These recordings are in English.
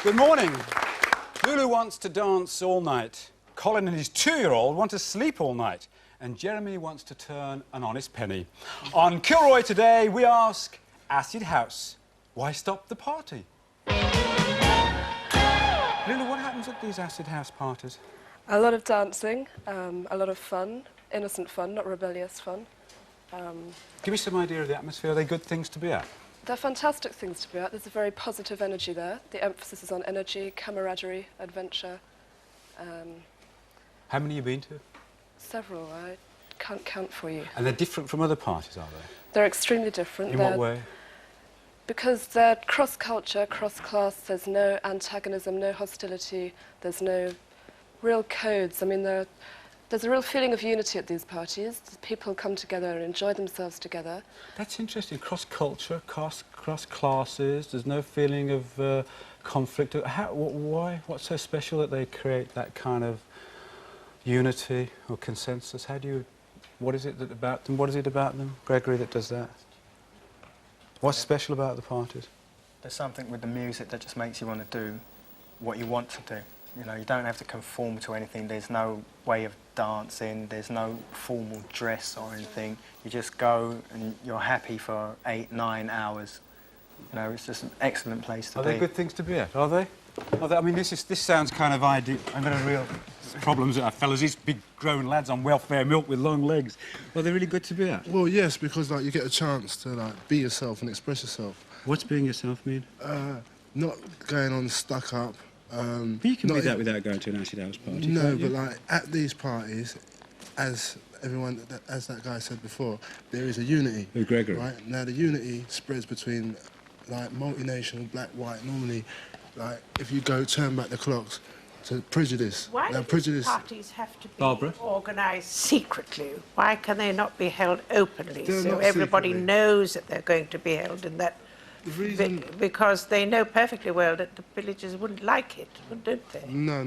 Good morning. Lulu wants to dance all night. Colin and his 2-year-old want to sleep all night. And Jeremy wants to turn an honest penny. On Kilroy today, we ask, Acid House, why stop the party? Lulu, what happens at these Acid House parties? A lot of dancing, a lot of fun, innocent fun, not rebellious fun. Give me some idea of the atmosphere. Are they good things to be at? They're fantastic things to be at. There's a very positive energy there. The emphasis is on energy, camaraderie, adventure. How many have you been to? Several, I can't count for you. And they're different from other parties, are they? They're extremely different. In what way? Because they're cross-culture, cross-class. There's no antagonism, no hostility. There's no real codes. I mean, there's a real feeling of unity at these parties. People come together and enjoy themselves together. That's interesting. Cross-culture, cross-classes. There's no feeling of conflict. Why? What's so special that they create that kind of unity or consensus? What is it about them? What is it about them, Gregory, that does that? What's special about the parties? There's something with the music that just makes you want to do what you want to do. You know, you don't have to conform to anything. There's no way of dancing. There's no formal dress or anything. You just go and you're happy for 8, 9 hours. You know, it's just an excellent place to be. Are they good things to be at? Are they? I mean, this sounds kind of ideal. I've got a real problems with our fellas. These big grown lads on welfare milk with long legs. Are they really good to be at? Well, yes, because you get a chance to be yourself and express yourself. What's being yourself mean? Not going on stuck up. But you can be that without going to an acid house party. No, but at these parties, as that guy said before, there is a unity. With Gregory. Right now, the unity spreads between multinational, black, white. Normally, if you turn back the clocks to prejudice. Why do prejudice. Parties have to be Barbara? organised secretly? Why can they not be held openly They're so not everybody secretly. knows that they're going to be held in that? The reason... Because they know perfectly well that the villagers wouldn't like it, don't they? No.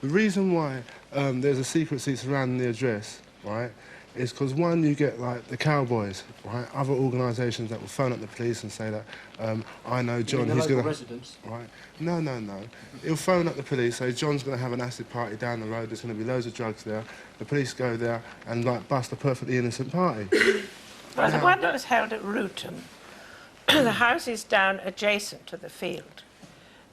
The reason why there's a secrecy surrounding the address, right, is because, one, you get, the cowboys, right, other organisations that will phone up the police and say that, I know John, he's going to... residents? Right. No. He'll phone up the police, say, John's going to have an acid party down the road, there's going to be loads of drugs there. The police go there and, bust a perfectly innocent party. Well, the one that was held at Ruton, the house is down adjacent to the field.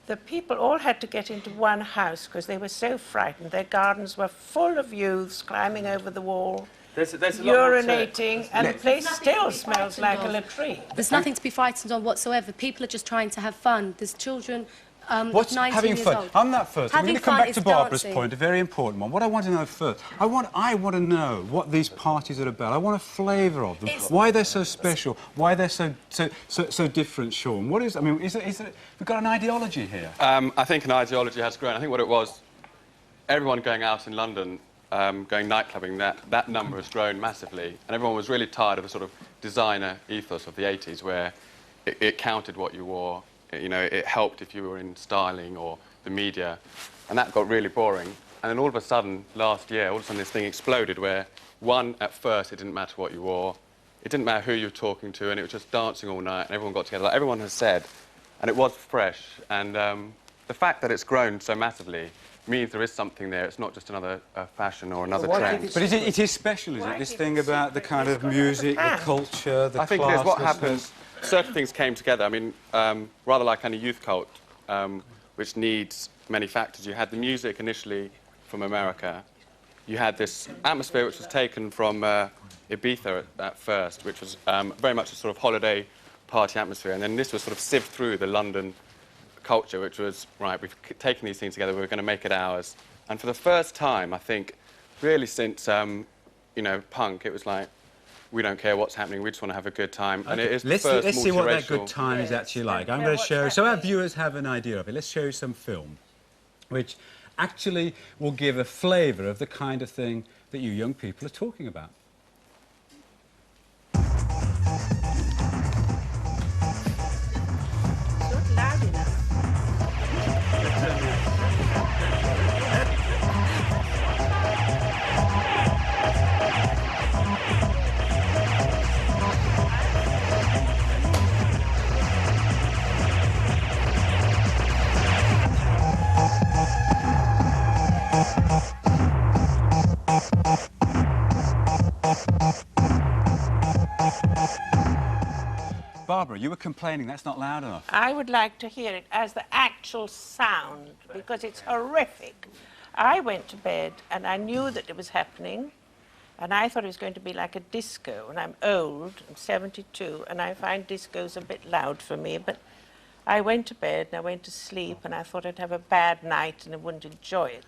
The people all had to get into one house because they were so frightened. Their gardens were full of youths climbing over the wall, There's a lot urinating, and the place still smells like a latrine. There's nothing to be frightened of whatsoever. People are just trying to have fun. There's children What's 19 having years fun? old. I'm that first. I'm going to come fun back to is Barbara's dancing. point, a very important one. What I want to know first, I want to know what these parties are about. I want a flavour of them. Why they're so special. Why they're so different, Sean. What is? I mean, is it? We've got an ideology here. I think an ideology has grown. I think what it was, everyone going out in London, going nightclubbing, that number has grown massively, and everyone was really tired of the sort of designer ethos of the 80s, where it counted what you wore. You know, it helped if you were in styling or the media, and that got really boring. And then all of a sudden, last year, this thing exploded where, one, at first, it didn't matter what you wore, it didn't matter who you were talking to, and it was just dancing all night, and everyone got together, like everyone has said, and it was fresh. And the fact that it's grown so massively means there is something there. It's not just another fashion or another trend. But it is special, is it? This thing about the kind of music, the culture, the I think there's what classlessness. happens. Certain things came together. I mean, rather like any youth cult, which needs many factors. You had the music initially from America. You had this atmosphere which was taken from Ibiza at first, which was very much a sort of holiday party atmosphere. And then this was sort of sieved through the London culture, which was, right, we've taken these things together, we're going to make it ours. And for the first time, I think, really since, punk, it was like, we don't care what's happening, we just want to have a good time. Okay. And it is Let's see what that good time is actually like. I'm going to show you, so our viewers have an idea of it. Let's show you some film, which actually will give a flavour of the kind of thing that you young people are talking about. It's not loud enough. Barbara, you were complaining that's not loud enough. I would like to hear it as the actual sound, because it's horrific. I went to bed and I knew that it was happening, and I thought it was going to be like a disco, and I'm old, I'm 72, and I find discos a bit loud for me, but I went to bed and I went to sleep and I thought I'd have a bad night and I wouldn't enjoy it.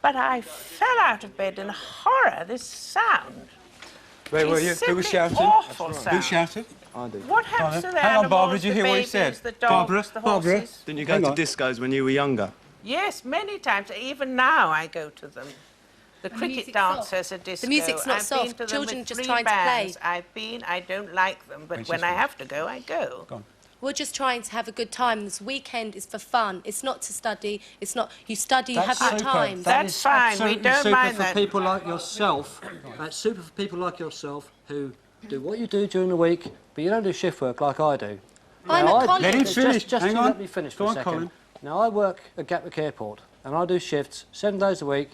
But I fell out of bed in horror, this sound. Where were you? Who was shouting? Awful sound. Who shouted? I do. What happens to the Hang on, animals, Barbara, did you the hear what he babies, said? the dogs, Barbara, the Barbara. horses? Didn't you go to discos when you were younger? Yes, many times. Even now I go to them. The cricket music's dancers are disco. The music's not I've soft. Been to them Children with just 3 trying to play. bands. I've been. I don't like them, but when I have to go, I go. Go on. We're just trying to have a good time. This weekend is for fun. It's not to study. It's not... You study, you have your time. That's fine. We don't mind that. People like yourself. That's super for people like yourself who do what you do during the week, but you don't do shift work like I do. I'm at college. Let him finish. Just Hang on. let me finish for a second. Colin. Now, I work at Gatwick Airport, and I do shifts 7 days a week,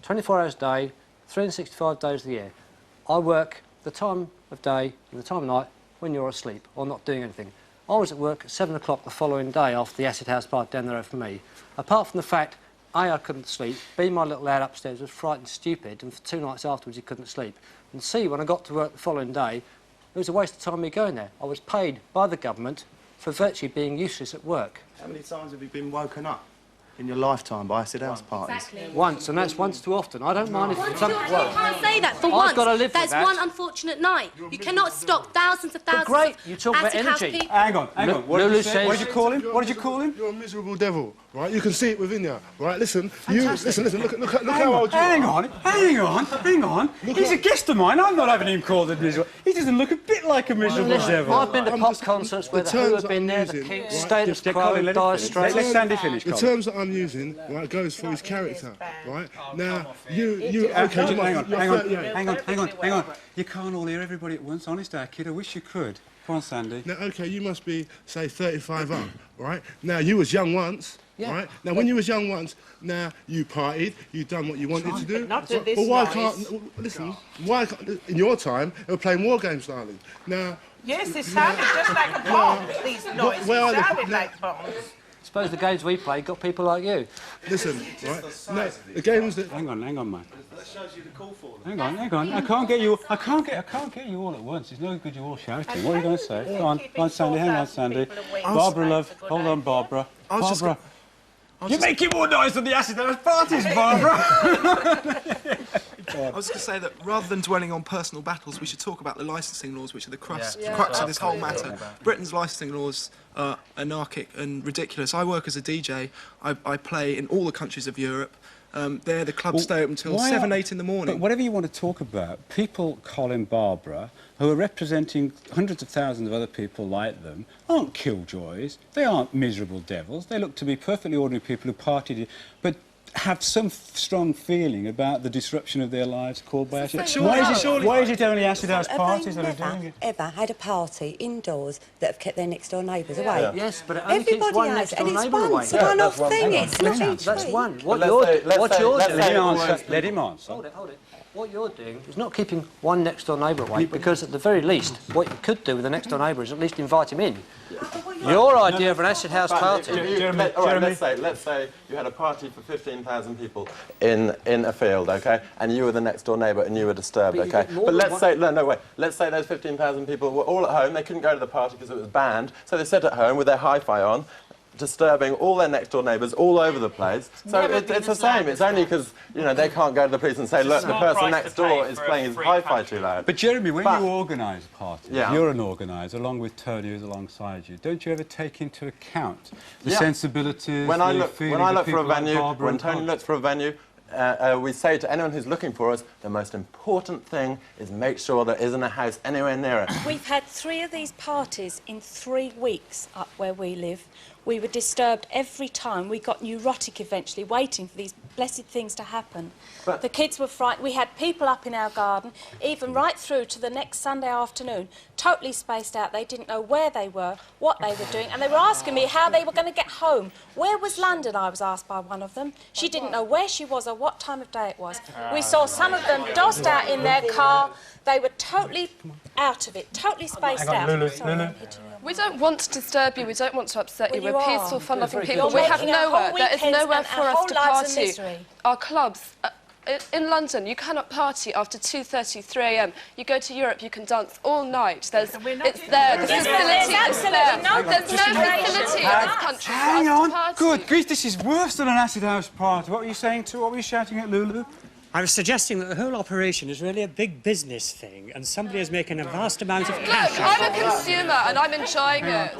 24 hours a day, 365 days of the year. I work the time of day and the time of night when you're asleep or not doing anything. I was at work at 7 o'clock the following day after the acid house party down the road from me. Apart from the fact, A, I couldn't sleep, B, my little lad upstairs was frightened stupid, and for 2 nights afterwards he couldn't sleep. And C, when I got to work the following day, it was a waste of time me going there. I was paid by the government for virtually being useless at work. How many times have you been woken up in your lifetime by acid house parties? Exactly. Once, and that's once too often. I don't mind if You some... can't say that for I've once. gotta live with That's that. one unfortunate night. You cannot stop thousands of thousands great, of you talk about acid house energy. people. Hang on, hang on. What did Lulu you say? What says- did you call him? What did you call him? You're a miserable devil, right? You can see it within you, right? Listen, listen. Look how old you are. Hang on. He's a guest of mine. I'm not having him called a miserable. He doesn't look a bit like a miserable devil. I've been to pop concerts where the Who have been there, the Kinks, Status Quo, Dire Straits. Let Sandy finish, The Colin. terms that I'm using, right, goes for his character, right? Now, you Hang okay? on. You can't all hear everybody at once. Honest, kid. I wish you could. Come on, Sandy. Now, okay, you must be, say, 35 up, right? Now, you was young once, right? Now, when you was young once, now, you partied, you done what you wanted to do. Not to this But why noise. can't, listen, why can't, in your time, they were playing war games, darling. Now, Yes, it sounded just like a bomb, these noises. well, It sounded no. like bombs. I suppose the games we play got people like you. listen, right? Now, the games that... Hang on, man. That shows you the call for them. Hang on. I can't get you all at once. It's no good you all shouting. What are you going to say? Go on, Sandy. Hang on, Sandy. Barbara, love. Hold on, Barbara. Barbara. You're making more noise than the acid house parties, Barbara. I was going to say that rather than dwelling on personal battles, we should talk about the licensing laws, which are the crux of this whole matter. Britain's licensing laws are anarchic and ridiculous. I work as a DJ. I play in all the countries of Europe. There, the clubs stay open until 7, 8 in the morning. But whatever you want to talk about, people, Colin, Barbara, who are representing hundreds of thousands of other people like them, aren't killjoys. They aren't miserable devils. They look to be perfectly ordinary people who partied, but have some strong feeling about the disruption of their lives caused by acid. Why is it only acid house parties that are doing it? Ever had a party indoors that have kept their next door neighbours away? Yes, but it only keeps Everybody one has, next and door it's neighbour away. once a one-off thing. It's not each That's week. one. But let's say- Let him answer. Hold it. What you're doing is not keeping one next door neighbour away, because at the very least, what you could do with the next door neighbour is at least invite him in. Your idea of an acid house party. Let's say you had a party for 15,000 people in a field, okay, and you were the next door neighbour and you were disturbed, But you okay. get more But than let's one- say let's say those 15,000 people were all at home. They couldn't go to the party because it was banned, so they sat at home with their hi-fi on, disturbing all their next door neighbours all over the place. So it's the same. It's only because they can't go to the police and say, look, the person next door is playing his hi-fi too loud. But Jeremy, when you organise parties, Yeah. you're an organiser, along with Tony, who's alongside you. Don't you ever take into account the Yeah. sensibilities, When I the look feelings for a of people like venue, Barbara when and Tony Colin? looks for a venue, we say to anyone who's looking for us, the most important thing is make sure there isn't a house anywhere near it. We've had 3 of these parties in 3 weeks up where we live. We were disturbed every time. We got neurotic eventually, waiting for these blessed things to happen. But the kids were frightened. We had people up in our garden, even right through to the next Sunday afternoon, totally spaced out. They didn't know where they were, what they were doing, and they were asking me how they were going to get home. Where was London, I was asked by one of them. She didn't know where she was or what time of day it was. We saw some of them dossed out in their car. They were totally out of it, totally spaced out. Sorry, we don't want to disturb you, we don't want to upset you. Well, We're you peaceful, are. fun-loving You're people. We have making our nowhere. whole There is weekends nowhere and for our us whole to lives of party. misery. Our clubs, in London, you cannot party after 2:30, 3 a.m. You go to Europe, you can dance all night. It's there. The facility is there. There's no facility in this country Hang for us on. to party. Good grief, this is worse than an acid house party. What were you saying to? What were you shouting at Lulu? I was suggesting that the whole operation is really a big business thing and somebody is making a vast amount of cash. Look, I'm a consumer and I'm enjoying it.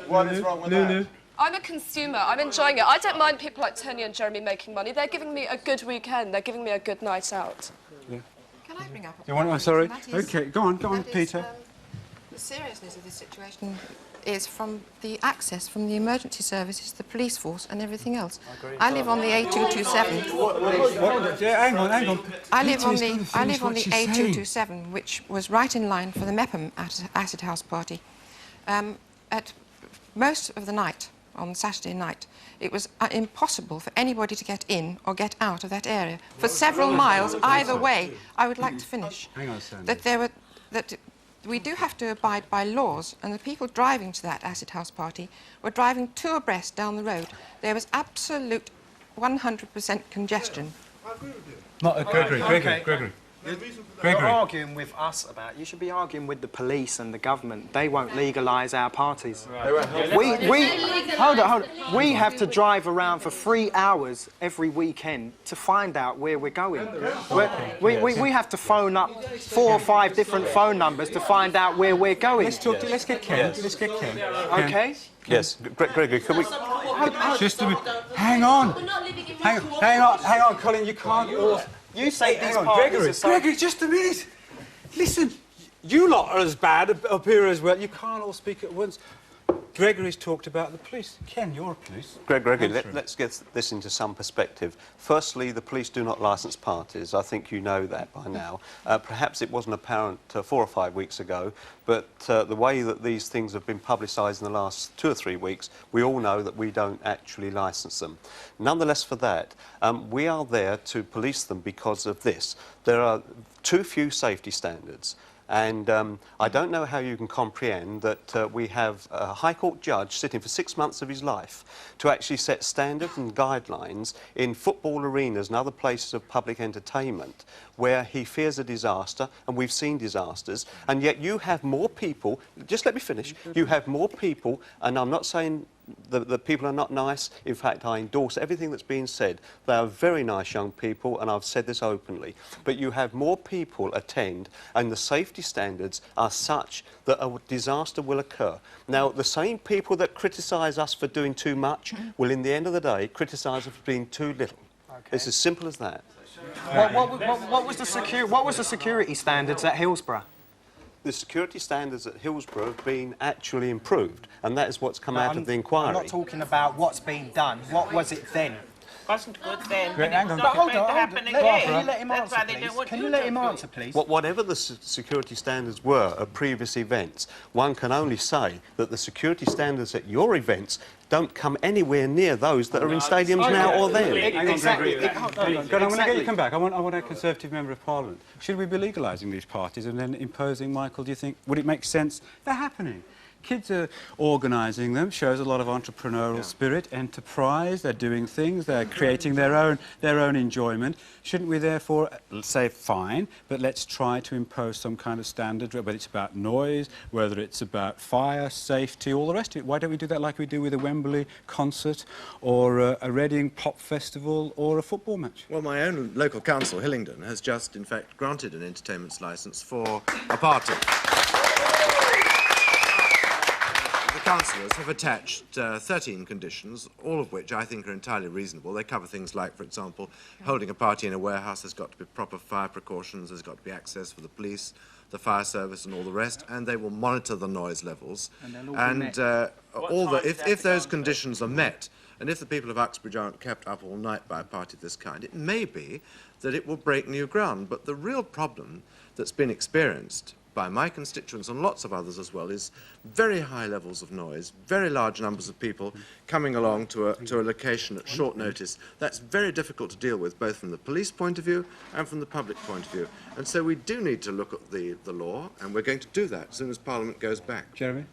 What is wrong with that? I'm a consumer. I'm enjoying it. I don't mind people like Tony and Jeremy making money. They're giving me a good weekend. They're giving me a good night out. Yeah. Can I bring up a You want? I'm sorry. That is- Okay, go on, Peter. The seriousness of this situation is from the access from the emergency services, the police force and everything else. I live on the A227. Hang on. I live on the A227, which was right in line for the Mepham acid house party. At most of the night, on Saturday night, it was impossible for anybody to get in or get out of that area for several miles either way. I would like to finish. Hang on, Sandy. That we do have to abide by laws, and the people driving to that acid house party were driving two abreast down the road. There was absolute 100% congestion. Gregory. You're arguing with us about. You should be arguing with the police and the government. They won't legalise our parties. Hold on. We have to drive around for 3 hours every weekend to find out where we're going. We have to phone up 4 or 5 different phone numbers to find out where we're going. Let's get Ken. Let's get Ken. Okay. Yes, Gregory, can we... Just a minute. Hang on, Colin, you can't... You say these Gregory, just a minute. Listen, you lot are as bad up here as well. You can't all speak at once. Gregory's talked about the police. Ken, you're a police. Gregory, let's get this into some perspective. Firstly, the police do not licence parties. I think you know that by now. Perhaps it wasn't apparent 4 or 5 weeks ago, but the way that these things have been publicised in the last 2 or 3 weeks, we all know that we don't actually licence them. Nonetheless, for that, we are there to police them because of this. There are too few safety standards. And I don't know how you can comprehend that we have a High Court judge sitting for 6 months of his life to actually set standards and guidelines in football arenas and other places of public entertainment where he fears a disaster, and we've seen disasters, and yet you have more people, just let me finish, you have more people, and I'm not saying the people are not nice. In fact, I endorse everything that's been said. They are very nice young people, and I've said this openly. But you have more people attend, and the safety standards are such that a disaster will occur. Now, the same people that criticise us for doing too much will, in the end of the day, criticise us for being too little. Okay. It's as simple as that. What was the security standards at Hillsborough? The security standards at Hillsborough have been actually improved, and that is what's come out of the inquiry. I'm not talking about what's been done. What was it then? Wasn't good then. Great, hang on. Not going to happen again. Can you let him answer, please? Can you let him answer, please? Whatever the security standards were at previous events, one can only say that the security standards at your events don't come anywhere near those that are in stadiums now or then. Exactly. I'm going to get you come back. I want a Conservative Member of Parliament. Should we be legalising these parties and then imposing, Michael, do you think, would it make sense? They're happening. Kids are organising them, shows a lot of entrepreneurial spirit, enterprise, they're doing things, they're creating their own enjoyment. Shouldn't we therefore say, fine, but let's try to impose some kind of standard, whether it's about noise, whether it's about fire, safety, all the rest of it? Why don't we do that like we do with a Wembley concert or a Reading pop festival or a football match? Well, my own local council, Hillingdon, has just, in fact, granted an entertainment's licence for a party. The councillors have attached 13 conditions, all of which I think are entirely reasonable. They cover things like, for example, holding a party in a warehouse, there's got to be proper fire precautions, there's got to be access for the police, the fire service and all the rest, and they will monitor the noise levels. And if those conditions are met, And if the people of Uxbridge aren't kept up all night by a party of this kind, it may be that it will break new ground. But the real problem that's been experienced by my constituents and lots of others as well is very high levels of noise, very large numbers of people coming along to a location at short notice. That's very difficult to deal with, both from the police point of view and from the public point of view. And so we do need to look at the law, and we're going to do that as soon as Parliament goes back. Jeremy?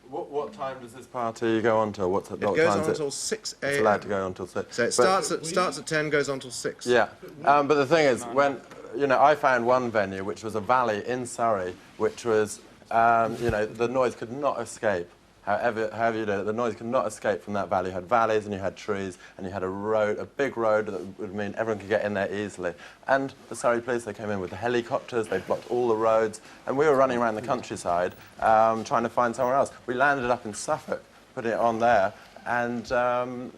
What time does this party go on till? It goes on until 6 a.m. It's allowed to go on till 6. So it starts at 10, goes on till 6. Yeah, but the thing is, when, you know, I found one venue, which was a valley in Surrey, which was, you know, the noise could not escape. However you did it, the noise could not escape from that valley. You had valleys and you had trees and you had a road, a big road that would mean everyone could get in there easily. And the Surrey police, they came in with the helicopters, they blocked all the roads, and we were running around the countryside trying to find somewhere else. We landed up in Suffolk, putting it on there, and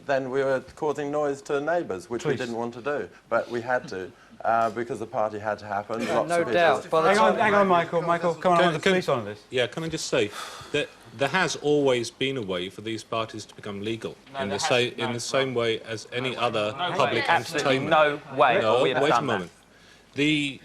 then we were causing noise to neighbours, which we didn't want to do, but we had to. Because the party had to happen. No doubt. Hang on, Michael. Michael, come on, the police on this. Yeah, can I just say that there has always been a way for these parties to become legal in the same way as any other public entertainment. No way. No, wait a moment. The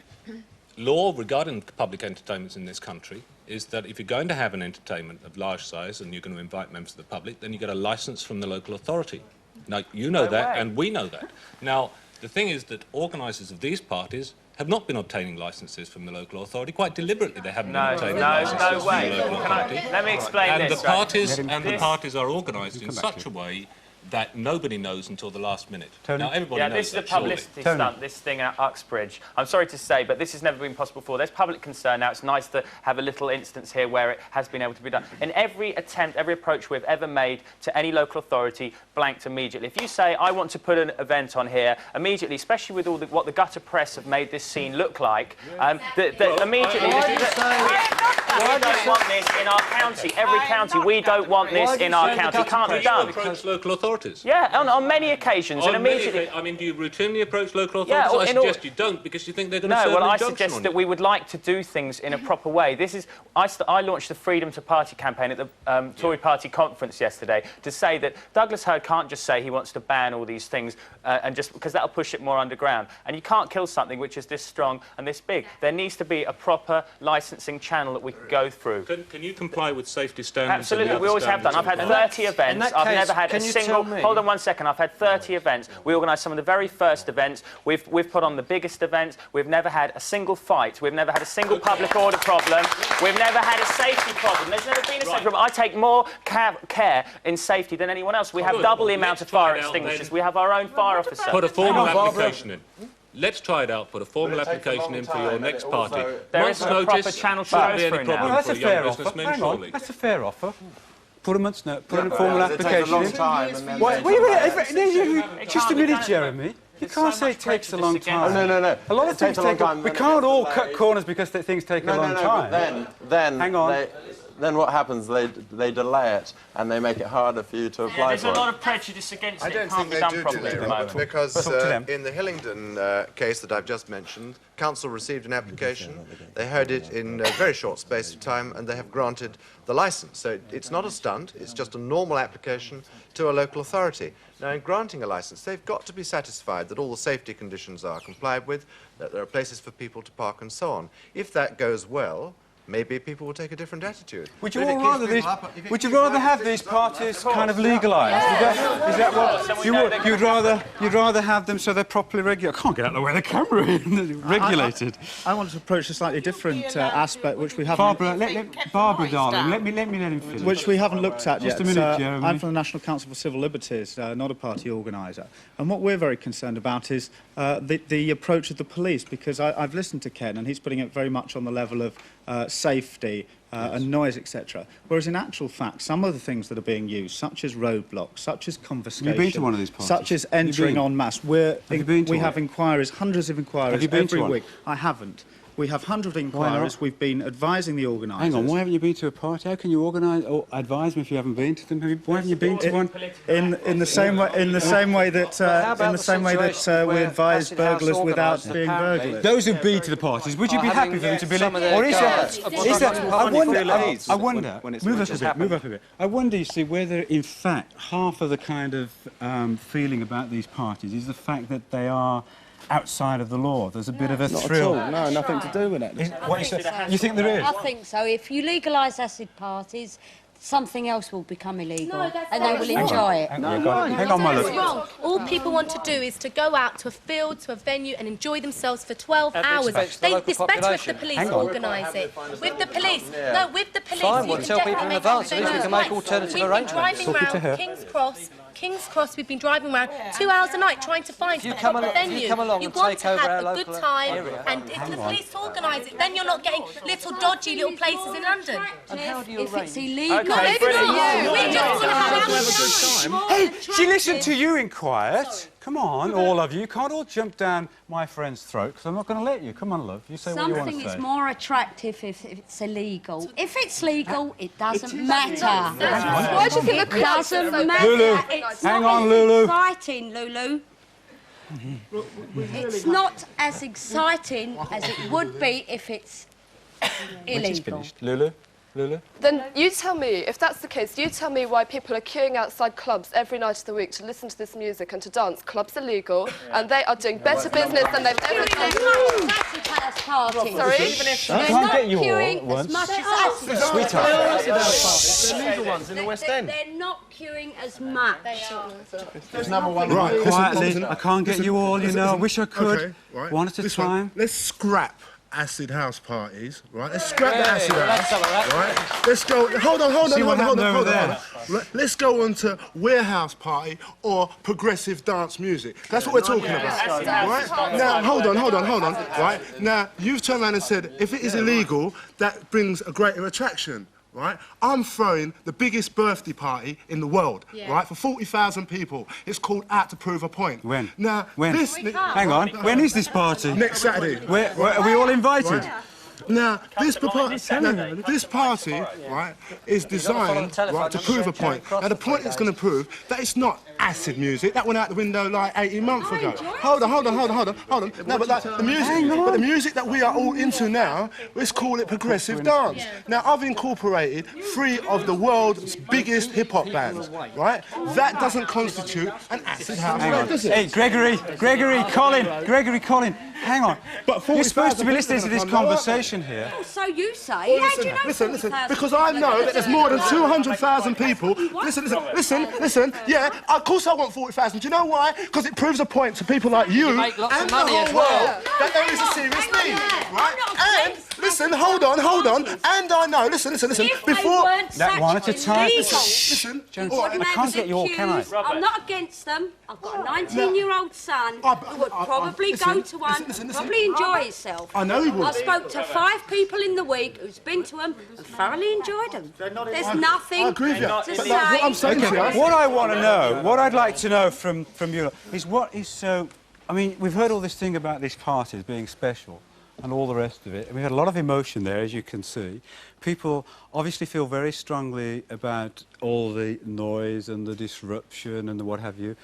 law regarding public entertainments in this country is that if you're going to have an entertainment of large size and you're going to invite members of the public, then you get a licence from the local authority. Now, you know that, and we know that. Now, the thing is that organisers of these parties have not been obtaining licences from the local authority. Quite deliberately, they haven't been obtaining licences from the local authority. Let me explain this. The parties are organised in such a way that nobody knows until the last minute. Tony? Now, everybody knows this is a that, surely. publicity stunt, this thing at Uxbridge. I'm sorry to say, but this has never been possible before. There's public concern now. It's nice to have a little instance here where it has been able to be done. In every attempt, every approach we've ever made to any local authority, blanked immediately. If you say, I want to put an event on here, immediately, especially with all what the gutter press have made this scene look like, immediately... We don't want this in our county. Every county, we don't want this in our county. It can't be done. Approach local authorities. Yeah, on many occasions, and immediately. I mean, do you routinely approach local authorities? I suggest you don't, because you think they're going to serve an injunction on you. No, well, I suggest that we would like to do things in a proper way. This is. I launched the Freedom to Party campaign at the Tory Party conference yesterday to say that Douglas Hurd can't just say he wants to ban all these things and just because that'll push it more underground. And you can't kill something which is this strong and this big. There needs to be a proper licensing channel that we can go through. Can you comply with safety standards? Absolutely, we always have done. I've had 30 events. I've never had a single. Hold on one second. I've had 30 events. We organised some of the very first events. We've put on the biggest events. We've never had a single fight. We've never had a single public order problem. We've never had a safety problem. There's never been a safety problem. I take more care in safety than anyone else. We have double the amount of fire extinguishers. We have our own fire officer. Put a formal application in. Let's try it out. Put a formal application in for your next party. There isn't a proper channel to go through now. That's a fair offer. Hang on, that's a fair offer. Put a month's note, put a formal application in. Just a minute, Jeremy. You can't say it takes a long time. No. A lot of things take a long time. We can't all cut corners because things take a long time. Then hang on. Then what happens? They delay it and they make it harder for you to apply there's for it. a lot of prejudice against it. I don't think they do delay it, because in the Hillingdon case that I've just mentioned, council received an application, they heard it in a very short space of time, and they have granted the licence. So it's not a stunt, it's just a normal application to a local authority. Now, in granting a licence, they've got to be satisfied that all the safety conditions are complied with, that there are places for people to park and so on. If that goes well, maybe people will take a different attitude. Would you rather have these parties kind of legalised? Is that what you would? You'd rather have them so they're properly regulated. I can't get out of the way of the camera. Regulated. I want to approach a slightly different aspect, which we haven't. Barbara, darling, let me let him finish. Which we haven't looked at yet. Just a minute, Jeremy. I'm from the National Council for Civil Liberties, not a party organiser, and what we're very concerned about is the approach of the police, because I've listened to Ken, and he's putting it very much on the level of safety and noise, etc. Whereas in actual fact, some of the things that are being used, such as roadblocks, such as confiscation, you've been to one of these parties? Such as entering en masse, we have inquiries, hundreds of inquiries every week. I haven't. We have hundreds of inquiries. We've been advising the organisers. Hang on, why haven't you been to a party? How can you organise or advise me if you haven't been to them? Why haven't you been to one? In the same way that we advise burglars without being burglars. Those who've been to the parties, would you be happy for them to be late? Or is that? I wonder. Move up a bit. I wonder, you see, whether in fact half of the kind of feeling about these parties is the fact that they are outside of the law. There's a bit of a thrill. No, nothing to do with it. You think there is? I think so. If you legalise acid parties, something else will become illegal, and they will enjoy it. Hang on, my love. Wrong. All people want to do is to go out to a field, to a venue, and enjoy themselves for 12 hours. It's better if the police organise it. With the police, no, with the police, Fine, you we'll can tell people definitely in advance. At least we can make alternative arrangements. We've been driving around King's Cross, we've been driving around 2 hours a night trying to find a proper venue. You want to have a good time, and if the police organise it, then you're not getting little dodgy little places in London. And how do you if it's illegal, maybe not you. We just want to have a good time. Hey, she listened to you in quiet. Come on, all of you. You can't all jump down my friend's throat, because I'm not going to let you. Come on, love. You say what you want to say. Something is more attractive if it's illegal. If it's legal, it doesn't matter. Why do you think the clubs doesn't matter? Lulu, it's hang not on, Lulu. exciting, Lulu. It's not as exciting as it would be if it's illegal. Lulu? Then you tell me, if that's the case, you tell me why people are queuing outside clubs every night of the week to listen to this music and to dance. Clubs are legal, and they are doing better business than they've ever done. Sorry? I can't get you all once. Sweetheart. The legal ones in the West End. They're not queuing as much. There's number one. Right, quietly. I can't get you all, you know. I wish I could. Okay, right. One at a time. Let's scrap acid house parties, right? Let's scrap the acid house, right? Let's go. Hold on. Let's go on to warehouse party or progressive dance music. That's what we're talking about, right? Now, hold on, right? Now, you've turned around and said if it is illegal, that brings a greater attraction. Right? I'm throwing the biggest birthday party in the world, right, for 40,000 people. It's called Out to Prove a Point. When? Now, when? Hang on. When is this party? Next Saturday. Where are we all invited? Right. Now, this party, right, is designed, right, to prove a point. Now, the point it's going to prove that it's not acid music. That went out the window like 18 months ago. Hold on. No, but like the music that we are all into now, let's call it progressive dance. Now, I've incorporated 3 of the world's biggest hip-hop bands, right? That doesn't constitute an acid house band, does it? Hey, Gregory, Colin, hang on. But you're supposed to be listening to this conversation here. So you say. Well, listen, because I know that there's more than 200,000 people. Listen, yeah, of course I want 40,000. Do you know why? Because it proves a point to people like you and the whole world that there is a serious need, right? And, listen, hold on, and I know, listen, before... That one at a time. Listen, I can't get you all, can I? I'm not against them. I've got a 19-year-old son who would probably go to one, probably enjoy himself. I know he would. I've spoke to 5 people in the week who's been to them and thoroughly enjoyed them. There's nothing to say. What I'm saying to you... What I want to know, what I'd like to know from you is what is so... I mean, we've heard all this thing about these parties being special and all the rest of it. And we had a lot of emotion there, as you can see. People obviously feel very strongly about all the noise and the disruption and the what have you.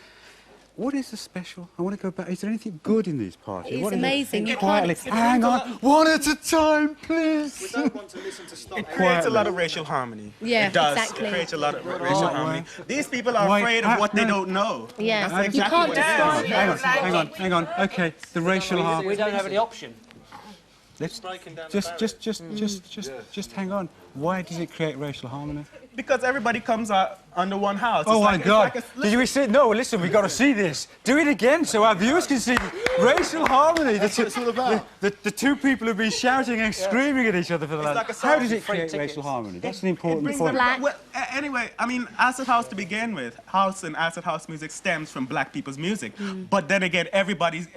What is the special? I want to go back. Is there anything good in these parties? It's amazing. Quietly. Hang on. One at a time, please. We don't want to listen to stuff. It creates a lot of racial harmony. Yeah, it does. exactly. It creates a lot of racial harmony. These people are afraid of what they don't know. Yeah, that's you can't describe Hang on. Okay, the racial harmony. We don't have any option. Let's just hang on. Why does it create racial harmony? Because everybody comes out under one house. Oh my God! Did we see? No, listen, we've got to see this. Do it again so our viewers can see racial harmony. That's what it's all about. The 2 people have been shouting and screaming at each other for the last... How does it create racial harmony? That's an important point. Well, anyway, I mean, acid house to begin with, house and acid house music stems from black people's music. But then again, everybody's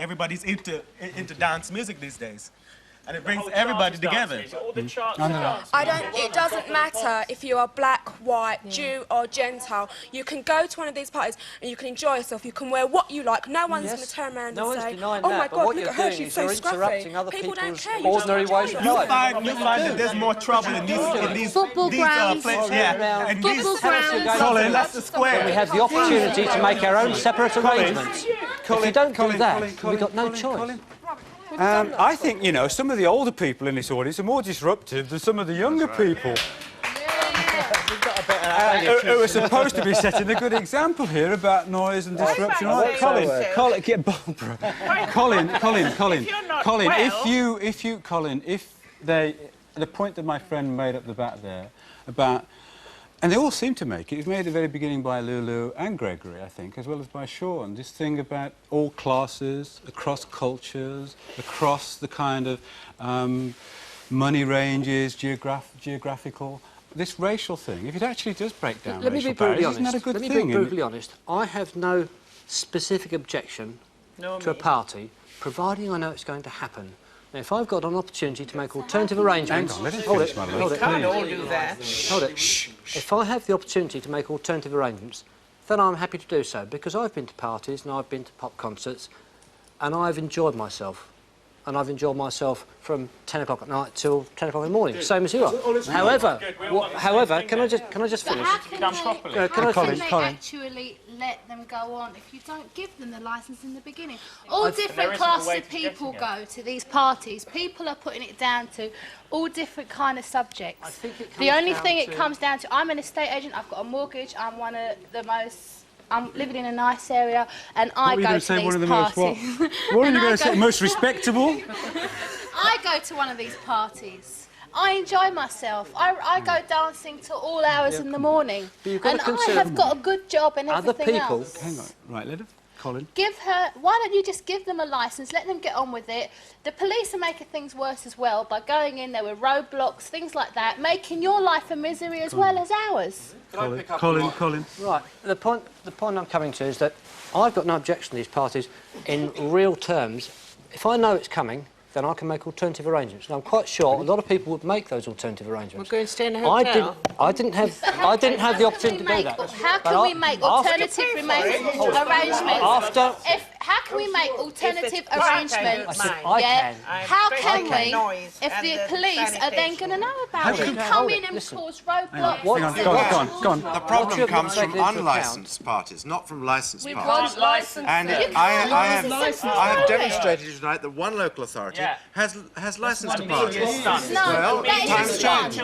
into dance music these days. and it brings everybody together. It doesn't matter if you are black, white, Jew or Gentile. You can go to one of these parties and you can enjoy yourself. You can wear what you like. No one's going to turn around and say, "Oh my God, look at her, she's so scruffy." People don't care. Ordinary ways of life. You find that there's more trouble in these football grounds. And football grounds. Colin, that's the square. We have the opportunity to make our own separate arrangements. If you don't do that, we've got no choice. I think, you know, some of the older people in this audience are more disruptive than some of the younger people. Who are supposed to be setting a good example here about noise and disruption. The point that my friend made up the back there about, and they all seem to make it. It was made at the very beginning by Lulu and Gregory, I think, as well as by Sean. This thing about all classes, across cultures, across the kind of money ranges, geographical. This racial thing, if it actually does break down racial barriers, isn't that a good thing? Let me be brutally honest. I have no specific objection to a party, providing I know it's going to happen. Now, if I've got an opportunity to make alternative arrangements... Hang on, let it finish, my love. Hold it. Can't all do that. Hold it. If I have the opportunity to make alternative arrangements, then I'm happy to do so, because I've been to parties and I've been to pop concerts, and I've enjoyed myself. And I've enjoyed myself from 10 o'clock at night till 10 o'clock in the morning, same as you are. However, can I just finish? How can they actually let them go on if you don't give them the licence in the beginning? All different classes of people go to these parties. People are putting it down to all different kind of subjects. The only thing it comes down to, I'm an estate agent, I've got a mortgage, I'm one of the most... I'm living in a nice area, and I go to these parties. What are you going to say? Most respectable? I go to one of these parties. I enjoy myself. I go dancing till all hours in the morning, and I have got a good job and everything else. Hang on, right, let her. Colin. Give her. Why don't you just give them a licence? Let them get on with it. The police are making things worse as well by going in there with roadblocks, things like that, making your life a misery as well as ours. Colin. Right. The point I'm coming to is that I've got no objection to these parties in real terms. If I know it's coming, then I can make alternative arrangements. And I'm quite sure a lot of people would make those alternative arrangements. We're going to stay in a hotel. I didn't have the opportunity to do that. How can we make alternative arrangements? How can we make alternative arrangements? How can we, if the police are then going to know about it? Come in and cause roadblocks. Go on. The problem comes from unlicensed parties, not from licensed parties. And I have demonstrated tonight that one local authority has licensed a party. No, time's changed.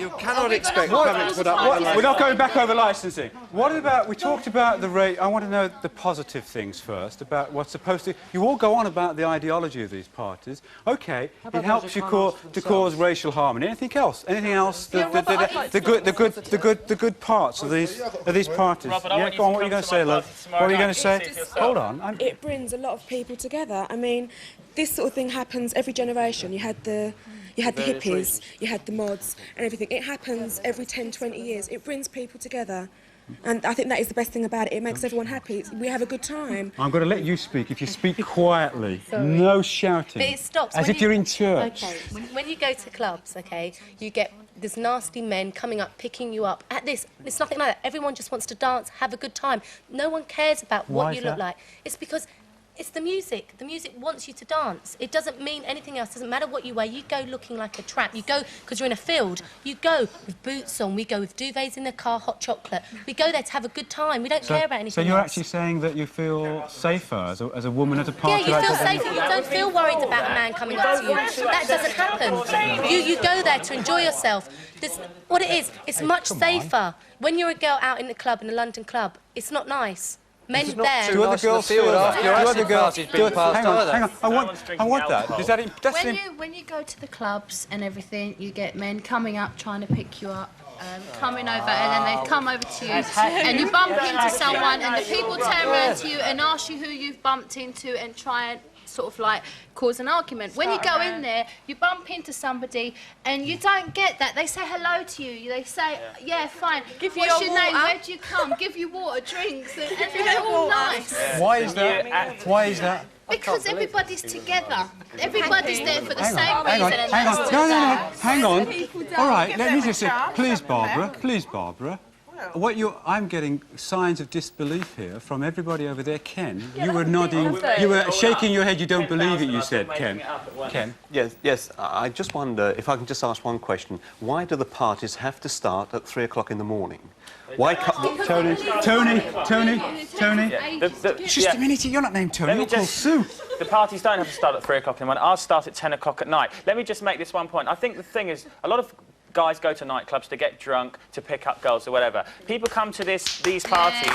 You cannot expect the public to put up with We're not going back over licensing. What about, we talked about the rate, I want to know the positive things first, about what's supposed to, you all go on about the ideology of these parties. OK, it helps you to cause racial harmony. Anything else? Anything else? The good parts of these parties. Yeah, go on, what are you going to say, love? What are you going to say? Hold on. It brings a lot of people together. I mean, this sort of thing happens every generation. You had the hippies, you had the mods and everything. It happens every 10, 20 years. It brings people together. And I think that is the best thing about it. It makes everyone happy. We have a good time. I'm going to let you speak. If you speak quietly, no shouting. But it stops. As if you're in church. OK, when you go to clubs, OK, you get this nasty men coming up, picking you up. At this, it's nothing like that. Everyone just wants to dance, have a good time. No one cares about what you look like. It's because... it's the music. The music wants you to dance. It doesn't mean anything else. It doesn't matter what you wear. You go looking like a tramp. You go because you're in a field. You go with boots on. We go with duvets in the car, hot chocolate. We go there to have a good time. We don't care about anything else. So you're else. actually saying that you feel safer as a woman at a party? Yeah, you feel safer. You don't feel worried about a man coming up to you. That doesn't happen. You go there to enjoy yourself. What it is, it's much safer. When you're a girl out in the club, in a London club, it's not nice. Men there. Do other girls feel that? Hang on. I want that. Does that when you go to the clubs and everything, you get men coming up trying to pick you up, coming over, and then they come over to you, and you bump into someone, and the people turn around to you and ask you who you've bumped into and try and sort of like cause an argument. When you go in there, you bump into somebody and you don't get that. They say hello to you. They say, yeah, fine. What's your name? Where do you come? Give you water, drinks, and they're all nice. Why is that? Why is that? Because everybody's together. Everybody's there for the same Hang on, reason. and hang on. that's No, to- no, no. Hang on. All right, let me just say, please, Barbara. I'm getting signs of disbelief here from everybody over there. Ken, you were nodding, you were shaking your head. You don't believe it. You said, Ken. Ken. Yes. I just wonder if I can just ask one question. Why do the parties have to start at 3 o'clock in the morning? Why can't Tony? Just a minute, you're not named Tony, you're called Sue. The parties don't have to start at 3 o'clock in the morning. Ours start at 10 o'clock at night. Let me just make this one point. I think the thing is, a lot of guys go to nightclubs to get drunk, to pick up girls or whatever. People come to these parties.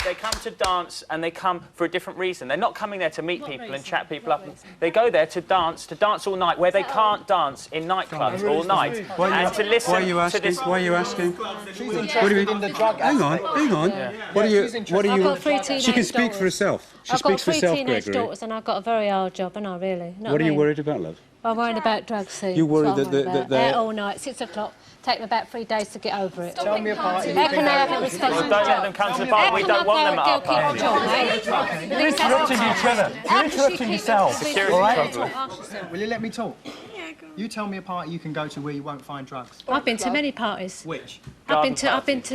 They come to dance and they come for a different reason. They're not coming there to meet people and chat people up. They go there to dance all night where they can't dance in nightclubs all night. And to listen Why are you asking? to this... Why are you asking? What do you mean? Hang on. What are you? I've got 3 teenage She can speak for herself. I've got 3 teenage daughters and I've got a very hard job, and I really. What are you worried about, love? I'm worried about drugs, see. You worry That's what that I'm worried about. They're all night, 6 o'clock. Take me about 3 days to get over it. Tell me a party. How can I have a responsible Don't let them come to the party. We don't want them at our party. You're interrupting each other. You're interrupting yourselves. All right? Will you let me talk? You tell me a party you can go to where you won't find drugs. I've been to many parties. Which? I've been to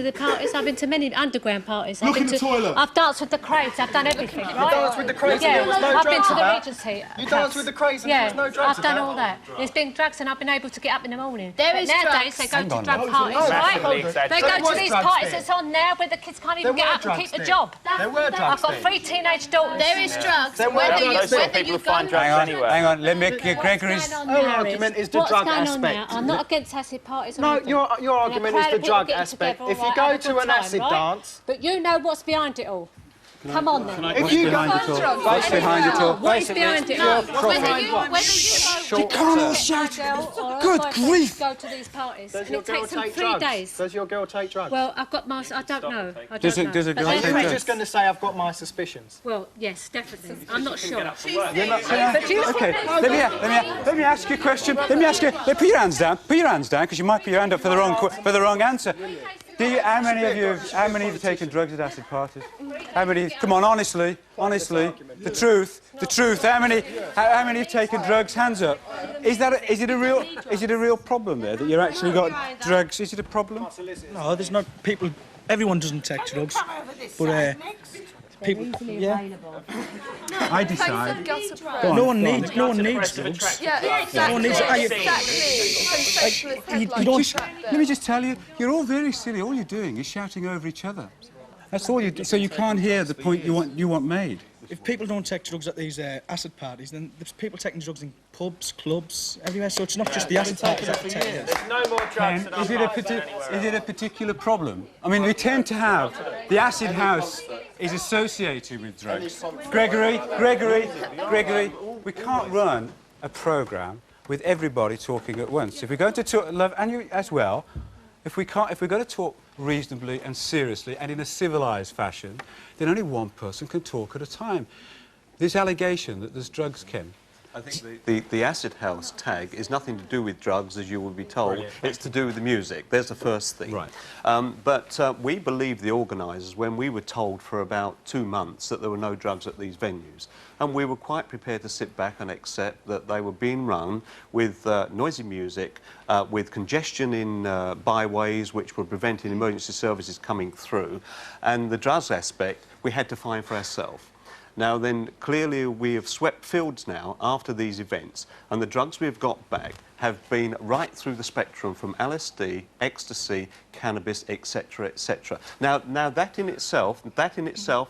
the parties. I've been to many underground parties. Look in the toilet. I've danced with the crates. I've done everything. You right? danced with the crates and Yeah. there was no I've been drugs to the about? Regency. You danced with the crates and there was no drugs I've done about? all that. There's been drugs and I've been able to get up in the morning. There But is nowadays drugs. they go Hang to on. drug Those parties, are right? massively They exaggerated. go There to was these drugs parties there. that's on now where the kids can't even There get were up and keep drugs a there. job. There were drugs I've got there. 3 teenage daughters. There is drugs. There were Whether drugs you, there. whether you go... Hang on. Let me get Gregory's. What's going on Her now argument is the what's drug going on now? aspect. I'm not against acid parties or No, anything. your And a argument is crowd the of people drug getting aspect. together, If all you right, go have a to good an time, acid right? dance... But you know what's behind it all. Come on then. If you go... What's behind it all? What is behind it all? Whether you You can't all shout. Good grief. Go to these parties, Does and your it girl takes them take 3 drugs? days. Does your girl take drugs? Well, I've got my... I don't know. I Does don't it- does know. it But go they- take You're drugs? just going to say I've got my suspicions. Well, yes, definitely. I'm not sure. Okay, let me ask you a question. Let me ask you. Put your hands down. Put your hands down, because you might put your hand up for the wrong answer. How many of you have taken drugs at acid parties? How many? Come on, honestly, the truth. How many have taken drugs? Hands up. Is it a real problem there that you're actually got drugs? Is it a problem? No, there's no people. Everyone doesn't take drugs, but people. Yeah. I decide. No one needs drugs. Yeah, No one needs. Let me just tell you, you're all very silly. All you're doing is shouting over each other. That's all you do. So you can't hear the point you want made. If people don't take drugs at these acid parties, then there's people taking drugs in pubs, clubs, everywhere. So it's not just the acid parties that take drugs. There's no more drugs than Is it a particular problem? I mean, we tend to have the acid house is associated with drugs. Gregory, we can't run a programme with everybody talking at once. If we're going to talk, love, and you as well, if we're going to talk reasonably and seriously and in a civilised fashion, then only one person can talk at a time. This allegation that there's drugs, Ken. I think the acid house tag is nothing to do with drugs, as you will be told. It's to do with the music. There's the first thing. Right. But we believed the organisers when we were told for about 2 months that there were no drugs at these venues. And we were quite prepared to sit back and accept that they were being run with noisy music, with congestion in byways which were preventing emergency services coming through. And the drugs aspect we had to find for ourselves. Now then, clearly we have swept fields now after these events, and the drugs we've got back have been right through the spectrum from LSD, ecstasy, cannabis, etc., etc. Now that in itself,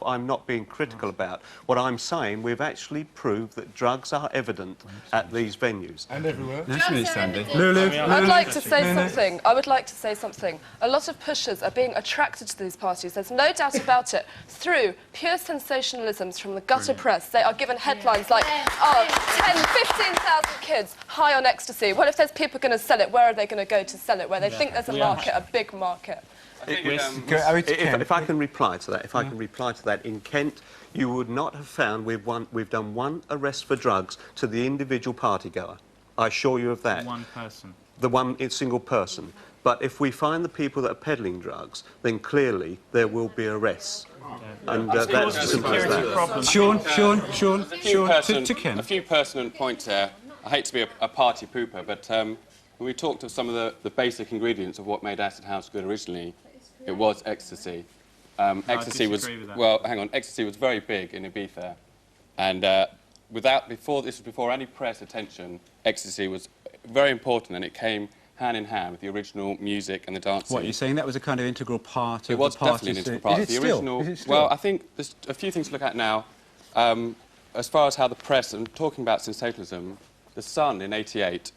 I'm not being critical about. What I'm saying, we've actually proved that drugs are evident at these venues. And everywhere. That's really Sandy. I'd like to say something. I would like to say something. A lot of pushers are being attracted to these parties. There's no doubt about it. Through pure sensationalisms from the gutter press, they are given headlines like, 10, 15,000 kids high on ecstasy. Well, if there's people going to sell it, where are they going to go to sell it? Where they think there's a market, a big market. If I can reply to that, in Kent, you would not have found we've done one arrest for drugs to the individual party goer. I assure you of that. One person. the one single person. But if we find the people that are peddling drugs, then clearly there will be arrests. And that's as simple as that. Sean, to Ken. A few pertinent points there. I hate to be a party pooper, but when we talked of some of the basic ingredients of what made acid house good originally, it was ecstasy. Ecstasy was, well, hang on, ecstasy was very big in Ibiza. And before any press attention, ecstasy was very important, and it came hand in hand with the original music and the dancing. What, you're saying that was a kind of integral part of the It was party definitely an scene? integral part. Is it still? Is it still? Well, I think there's a few things to look at now. As far as how the press, and talking about sensationalism, The Sun in '88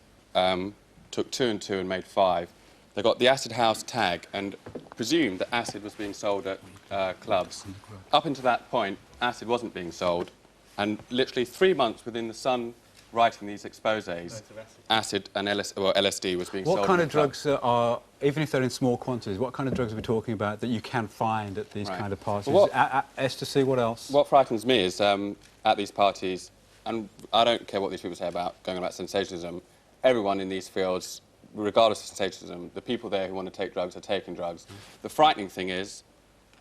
took 2 and 2 and made 5. They got the acid house tag and presumed that acid was being sold at clubs. Up until that point, acid wasn't being sold, and literally 3 months within The Sun writing these exposés, acid and LSD was being sold. What kind of drugs are, even if they're in small quantities, what kind of drugs are we talking about that you can find at these kind of parties? Well, ecstasy, what else? What frightens me is at these parties, and I don't care what these people say about going about sensationalism, everyone in these fields, regardless of sensationalism, the people there who want to take drugs are taking drugs. The frightening thing is,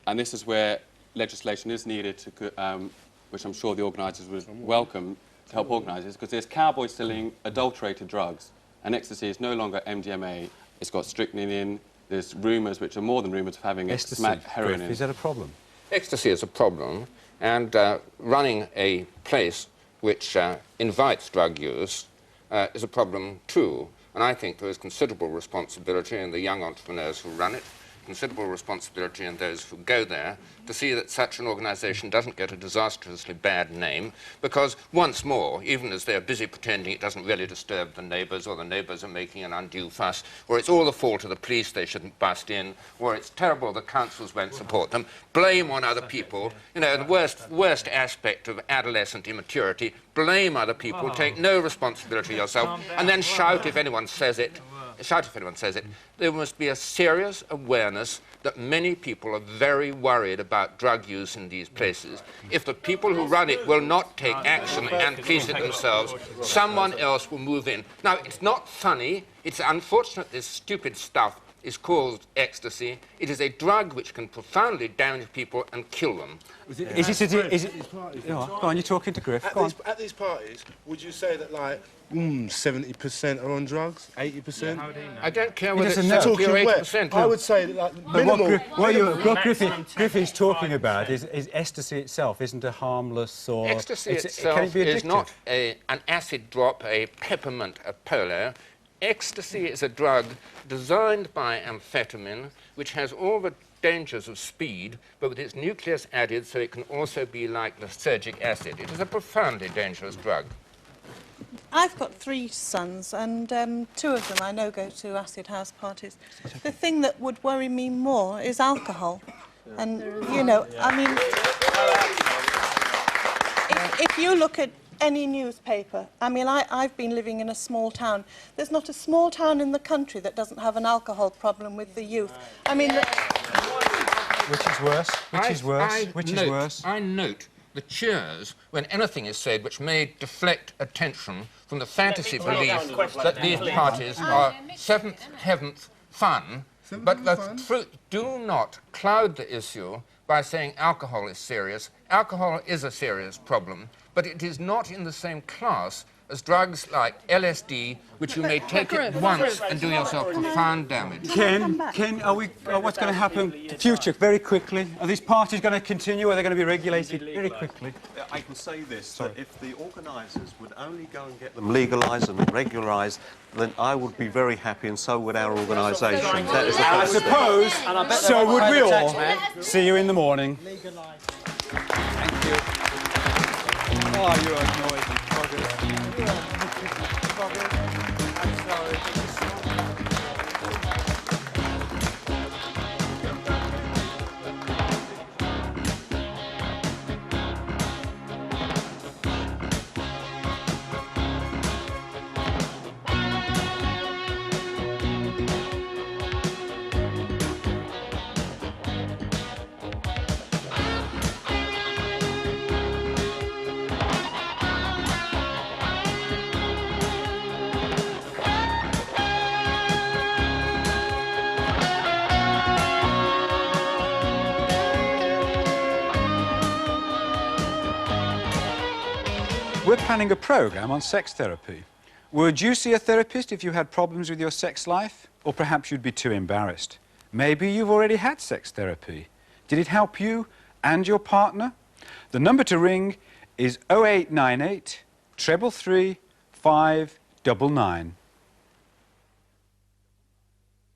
and this is where legislation is needed, to, which I'm sure the organisers would welcome, to help organise this, because there's cowboys selling adulterated drugs, and ecstasy is no longer MDMA, it's got strychnine in, there's rumours, which are more than rumours, of having heroin in. Is that a problem? Ecstasy is a problem, and running a place which invites drug use is a problem too. And I think there is considerable responsibility in the young entrepreneurs who run it, considerable responsibility in those who go there, to see that such an organisation doesn't get a disastrously bad name, because once more, even as they're busy pretending it doesn't really disturb the neighbours, or the neighbours are making an undue fuss, or it's all the fault of the police, they shouldn't bust in, or it's terrible the councils won't support them, blame on other people, you know, the worst aspect of adolescent immaturity, blame other people, take no responsibility yourself, and then shout if anyone says it. There must be a serious awareness that many people are very worried about drug use in these places. If the people who run it will not take action and police it themselves, someone else will move in. Now, it's not funny. It's unfortunate this stupid stuff is called ecstasy. It is a drug which can profoundly damage people and kill them. Go on, you're talking to Griff. At these parties, would you say that, like, 70% are on drugs, 80%? I don't care whether it's 70 or 80%. I would say that, like, minimal... What Griff is talking about is ecstasy itself isn't a harmless or... Ecstasy itself is not an acid drop, a peppermint, a polo. Ecstasy is a drug designed by amphetamine, which has all the dangers of speed, but with its nucleus added so it can also be like lysergic acid. It is a profoundly dangerous drug. I've got 3 sons, and 2 of them I know go to acid house parties. The thing that would worry me more is alcohol. And, you know, I mean, if you look at any newspaper, I mean, I've been living in a small town. There's not a small town in the country that doesn't have an alcohol problem with the youth. I mean... Which is worse? Which is worse? I note the cheers when anything is said which may deflect attention from the fantasy belief that these parties are seventh heaven's fun, but the truth, do not cloud the issue by saying alcohol is serious. Alcohol is a serious problem, but it is not in the same class as drugs like LSD, which you may take it once and do yourself profound damage. Ken, what's going to happen in the future, very quickly? Are these parties going to continue, or are they going to be regulated very quickly? I can say this, that if the organisers would only go and get them legalised and regularised, then I would be very happy, and so would our organisation. That is the I suppose, so would we all. See you in the morning. Thank you. Oh, you're annoying. I'm sorry. We're planning a programme on sex therapy. Would you see a therapist if you had problems with your sex life? Or perhaps you'd be too embarrassed. Maybe you've already had sex therapy. Did it help you and your partner? The number to ring is 0898 333 599.